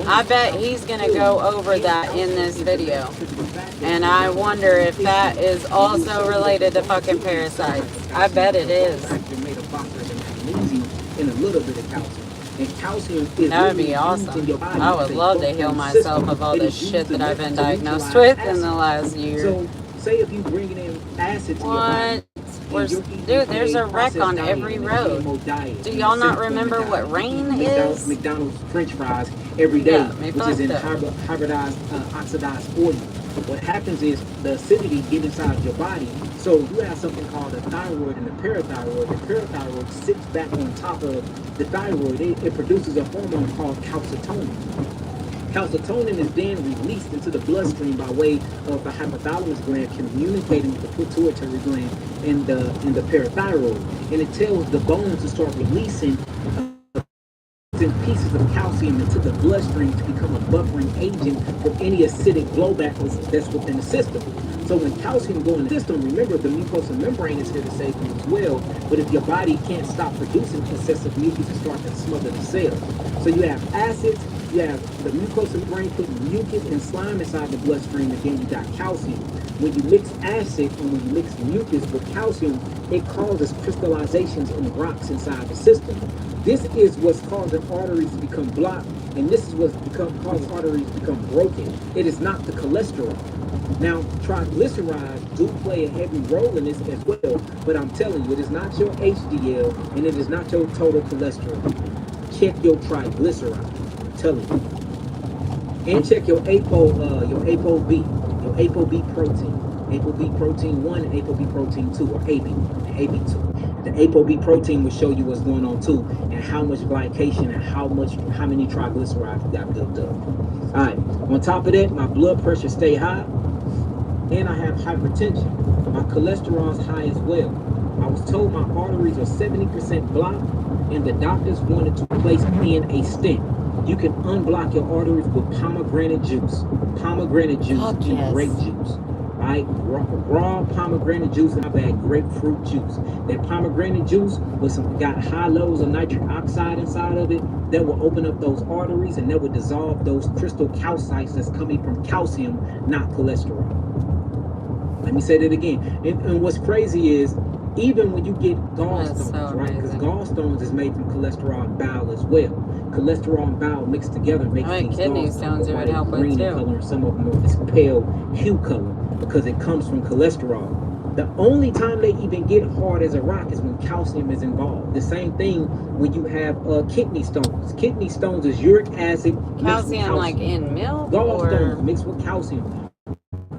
I bet he's going to go over that in this video. And I wonder if that is also related to fucking parasites. I bet it is. That would be awesome. I would love to heal myself of all this shit that I've been diagnosed with in the last year. So, say if you bringing in acid to your body. Dude, there's a wreck on every road. Do y'all not remember what rain is? McDonald's French fries every day, which is in hybridized, oxidized oil. What happens is the acidity gets inside your body. So you have something called the thyroid and the parathyroid. The parathyroid sits back on top of the thyroid. It produces a hormone called calcitonin. Calcitonin is then released into the bloodstream by way of the hypothalamus gland communicating with the pituitary gland and the parathyroid. And it tells the bones to start releasing pieces of calcium into the bloodstream to become a buffering agent for any acidic blowback that's within the system. So when calcium goes in the system, remember the mucosal membrane is here to save you as well. But if your body can't stop producing excessive mucus, it starts to smother the cells. So you have acids, you have the mucosal membrane putting mucus and slime inside the bloodstream, and then you got calcium. When you mix acid and when you mix mucus with calcium, it causes crystallizations in rocks inside the system. This is what's causing arteries to become blocked, and this is what's causes arteries to become broken. It is not the cholesterol. Now, triglycerides do play a heavy role in this as well, but I'm telling you, it is not your HDL and it is not your total cholesterol. Check your triglycerides. I'm telling you. And check your ApoB, your ApoB protein. ApoB protein 1 and ApoB protein 2, or AB, and AB2. The ApoB protein will show you what's going on too, and how much glycation and how many triglycerides you got built up. All right. On top of that, my blood pressure stay high, and I have hypertension. My cholesterol is high as well. I was told my arteries are 70% blocked, and the doctors wanted to place in a stent. You can unblock your arteries with pomegranate juice and grape juice. Right? Raw pomegranate juice and grapefruit juice. That pomegranate juice got high levels of nitric oxide inside of it that will open up those arteries and that will dissolve those crystal calcites that's coming from calcium, not cholesterol. Let me say that again. And what's crazy is, even when you get gallstones, right? Because gallstones is made from cholesterol and bile as well. Cholesterol and bile mixed together makes these kidney stones white, green in color, and some of them are this pale hue color because it comes from cholesterol. The only time they even get hard as a rock is when calcium is involved. The same thing when you have kidney stones. Kidney stones is uric acid mixed with calcium. Like in milk? Gallstones mixed with calcium.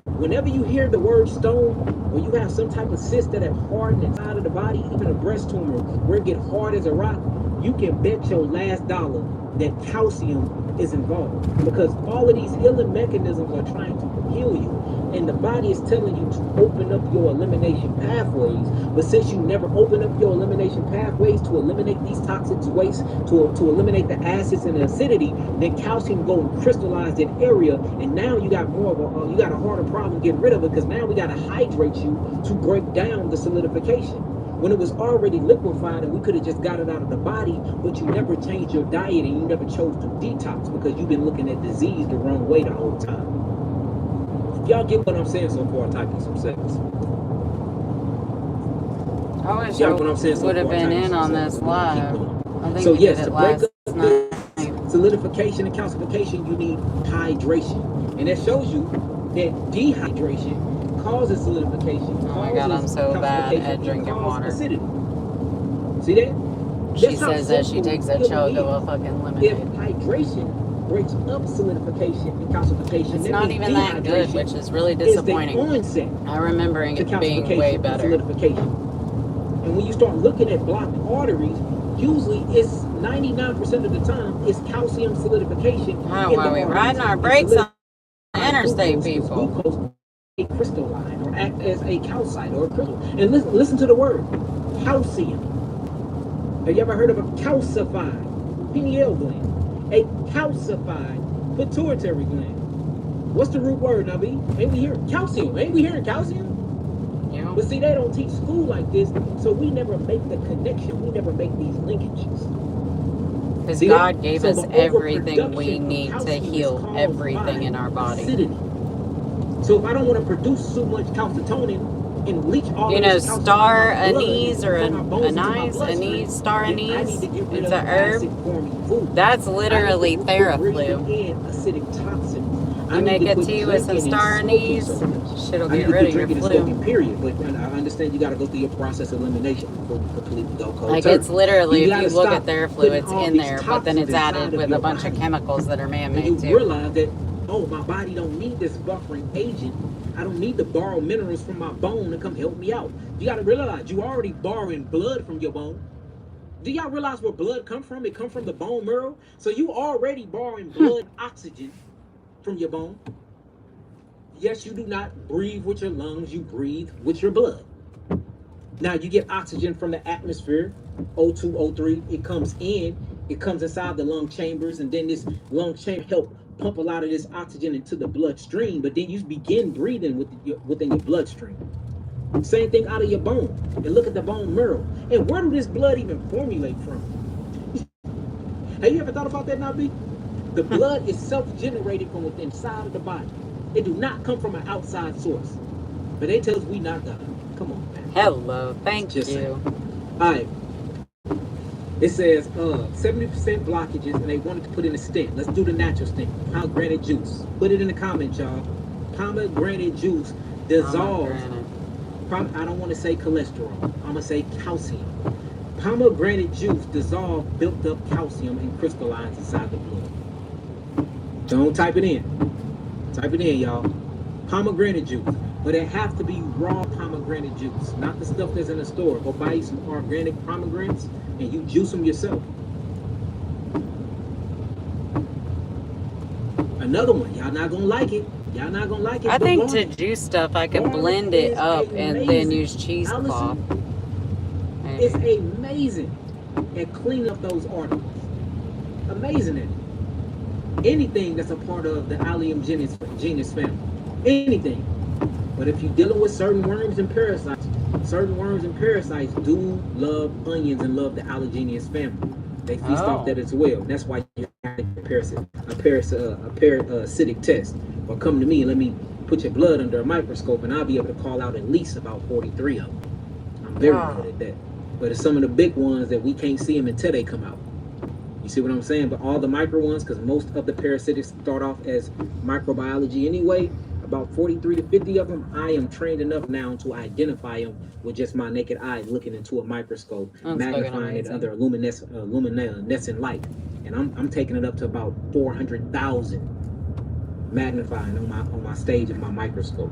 Whenever you hear the word stone, or you have some type of cyst that have hardened inside of the body, even a breast tumor, where it get hard as a rock, you can bet your last dollar that calcium is involved. Because all of these healing mechanisms are trying to heal you. And the body is telling you to open up your elimination pathways. But since you never open up your elimination pathways to eliminate these toxic wastes, to eliminate the acids and the acidity, then calcium go and crystallize that area. And now you got more of you got a harder problem getting rid of it, because now we got to hydrate you to break down the solidification. When it was already liquefied and we could have just got it out of the body, but you never changed your diet and you never chose to detox because you've been looking at disease the wrong way the whole time. If y'all get what I'm saying so far, type in some seconds. I wish I would have been in on this live. I think so yes, to break up solidification and calcification, you need hydration. And that shows you that dehydration causes solidification. Oh my God, I'm so bad at drinking water. Acidity. See that? She says that she takes a chug of a fucking lemonade. If hydration breaks up solidification and calcification, it's not even that good, which is really disappointing. I remembering it being way better. Solidification. And when you start looking at blocked arteries, usually it's 99% of the time it's calcium solidification. Oh, while we riding our brakes on the interstate, people. A crystalline or act as a calcite or a crystal. And listen to the word calcium. Have you ever heard of a calcified pineal gland? A calcified pituitary gland. What's the root word, Nabi? Ain't we hearing calcium? Ain't we hearing calcium? Yeah. But see, they don't teach school like this, so we never make the connection. We never make these linkages. Because God gave us everything we need to heal everything in our body. Acidity. So if I don't want to produce so much calcitonin and leach all of this calcium, star anise or anise, star anise, it's an herb. That's literally Theraflu. Acidic toxins. You make a tea with some star anise, shit'll get rid of your flu. Period. But I understand you got to go through your process of elimination before you completely go cold. Like it's literally, if you look at Theraflu, it's in there, but then it's added with a bunch of chemicals that are man-made too. You realize that, oh, my body don't need this buffering agent. I don't need to borrow minerals from my bone to come help me out. You got to realize you already borrowing blood from your bone. Do y'all realize where blood come from? It come from the bone marrow. So you already borrowing blood oxygen from your bone. Yes, you do not breathe with your lungs. You breathe with your blood. Now you get oxygen from the atmosphere, O2, O3. It comes in. It comes inside the lung chambers, and then this lung chamber help pump a lot of this oxygen into the bloodstream, but then you begin breathing within your bloodstream. Same thing out of your bone. And look at the bone marrow. And where do this blood even formulate from? Have you ever thought about that, Nabi? The blood is self-generated from within inside of the body. It do not come from an outside source. But they tell us we not God. Come on, man. Hello, thank you. Saying. All right. It says 70% blockages, and they wanted to put in a stent. Let's do the natural stent. Pomegranate juice. Put it in the comments, y'all. Pomegranate juice dissolves. I don't want to say cholesterol. I'm going to say calcium. Pomegranate juice dissolves built up calcium and crystallizes inside the blood. Don't type it in. Type it in, y'all. Pomegranate juice. But it have to be raw pomegranate juice, not the stuff that's in the store. Go buy you some organic pomegranates and you juice them yourself. Another one, y'all not gonna like it. Y'all not gonna like it. I think to juice stuff, I can blend it up and then use cheesecloth. It's amazing at cleaning up those arteries. Amazing at it. Anything that's a part of the Allium genus family. Anything. But if you're dealing with certain worms and parasites do love onions and love the Allogenous family. They feast off that as well. That's why you have a parasitic test. Or come to me and let me put your blood under a microscope, and I'll be able to call out at least about 43 of them. I'm very good at that. But it's some of the big ones that we can't see them until they come out. You see what I'm saying? But all the micro ones, because most of the parasitics start off as microbiology anyway, about 43 to 50 of them, I am trained enough now to identify them with just my naked eye looking into a microscope, magnifying it under a luminescent light. And I'm taking it up to about 400,000 magnifying on my stage of my microscope.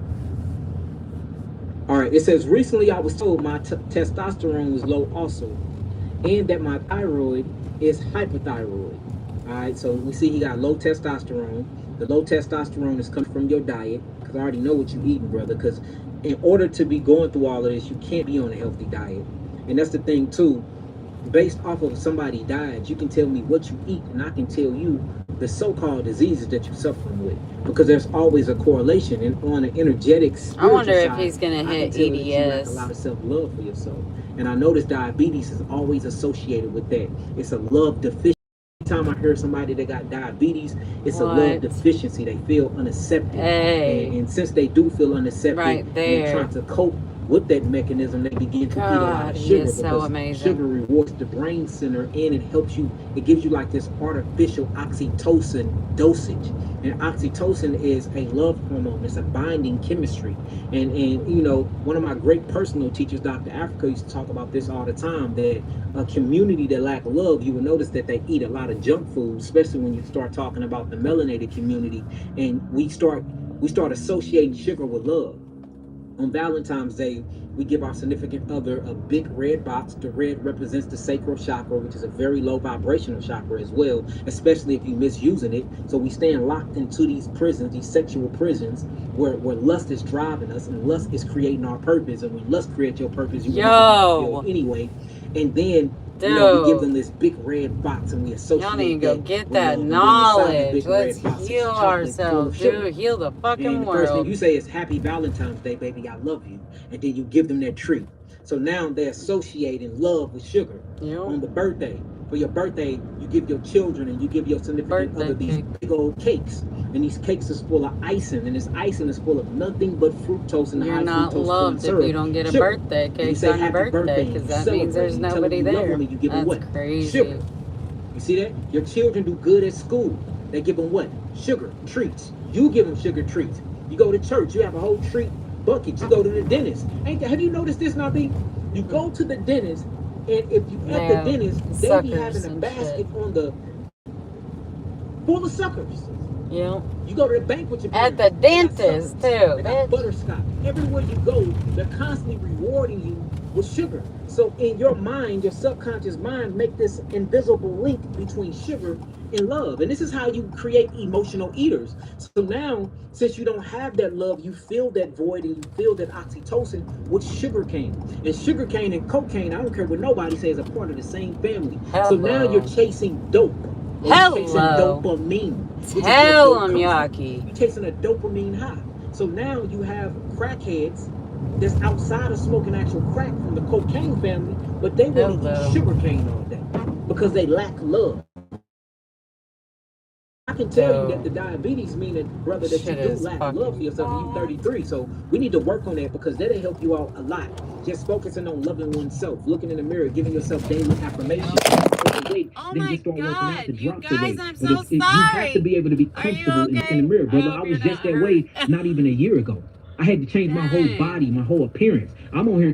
All right, it says, recently I was told my testosterone was low also, and that my thyroid is hypothyroid. All right, so we see he got low testosterone. The low testosterone is coming from your diet, because I already know what you're eating, brother, because in order to be going through all of this, you can't be on a healthy diet. And that's the thing, too. Based off of somebody's diet, you can tell me what you eat, and I can tell you the so-called diseases that you're suffering with, because there's always a correlation. And on an energetic, spiritual I wonder if side, he's going to hit you lack EDS. a lot of self-love for yourself. And I notice diabetes is always associated with that. It's a love deficiency. Every time I hear somebody that got diabetes, it's a love deficiency. They feel unaccepted. And since they do feel unaccepted, and they're trying to cope with that mechanism, they begin to eat a lot of sugar, because sugar rewards the brain center, and it helps you, it gives you like this artificial oxytocin dosage. And oxytocin is a love hormone. It's a binding chemistry. And you know, one of my great personal teachers, Dr. Africa, used to talk about this all the time, that a community that lack love, you will notice that they eat a lot of junk food, especially when you start talking about the melanated community, and we start associating sugar with love. On Valentine's Day, we give our significant other a big red box. The red represents the sacral chakra, which is a very low vibrational chakra as well, especially if you're misusing it. So we stand locked into these prisons, these sexual prisons, where lust is driving us, and lust is creating our purpose. And when lust creates your purpose, you will anyway. And then you know, we give them this big red box, and we associate. Y'all need to go get that knowledge. Let's heal ourselves, dude. Heal the fucking world. First thing you say is Happy Valentine's Day, baby, I love you. And then you give them that treat. So now they're associating love with sugar. On the birthday. For your birthday, you give your children and you give your significant other these big old cakes. And these cakes is full of icing. And this icing is full of nothing but fructose and high fructose corn syrup. You're not loved if you don't get a birthday cake on your birthday, because that means there's nobody there. That's crazy. Sugar. You see that? Your children do good at school. They give them what? Sugar treats. You give them sugar treats. You go to church, you have a whole treat bucket. You go to the dentist. Have you noticed this, Nabi? You go to the dentist, and if you at the dentist, they be having a basket on the full of suckers. Yeah. You go to the bank with your parents. At the dentist too. They got butterscotch. Everywhere you go, they're constantly rewarding you with sugar. So in your mind, your subconscious mind, make this invisible link between sugar and love. And this is how you create emotional eaters. So now, since you don't have that love, you feel that void, and you feel that oxytocin with sugar cane. And sugar cane and cocaine, I don't care what nobody says, are part of the same family. So now you're chasing dope. You're chasing dopamine. Tell them, Yaki. You're chasing a dopamine high. So now you have crackheads that's outside of smoking actual crack from the cocaine family, but they want to eat sugar cane all day because they lack love. I can tell you that the diabetes mean that, brother, that you do lack love for yourself, and you're 33. So we need to work on that, because that'll help you out a lot. Just focusing on loving oneself, looking in the mirror, giving yourself daily affirmations. Oh my God, you guys, I'm so sorry. You have to be able to be comfortable in the mirror, brother. I was just that way not even a year ago. I had to change my whole body, my whole appearance. I'm on here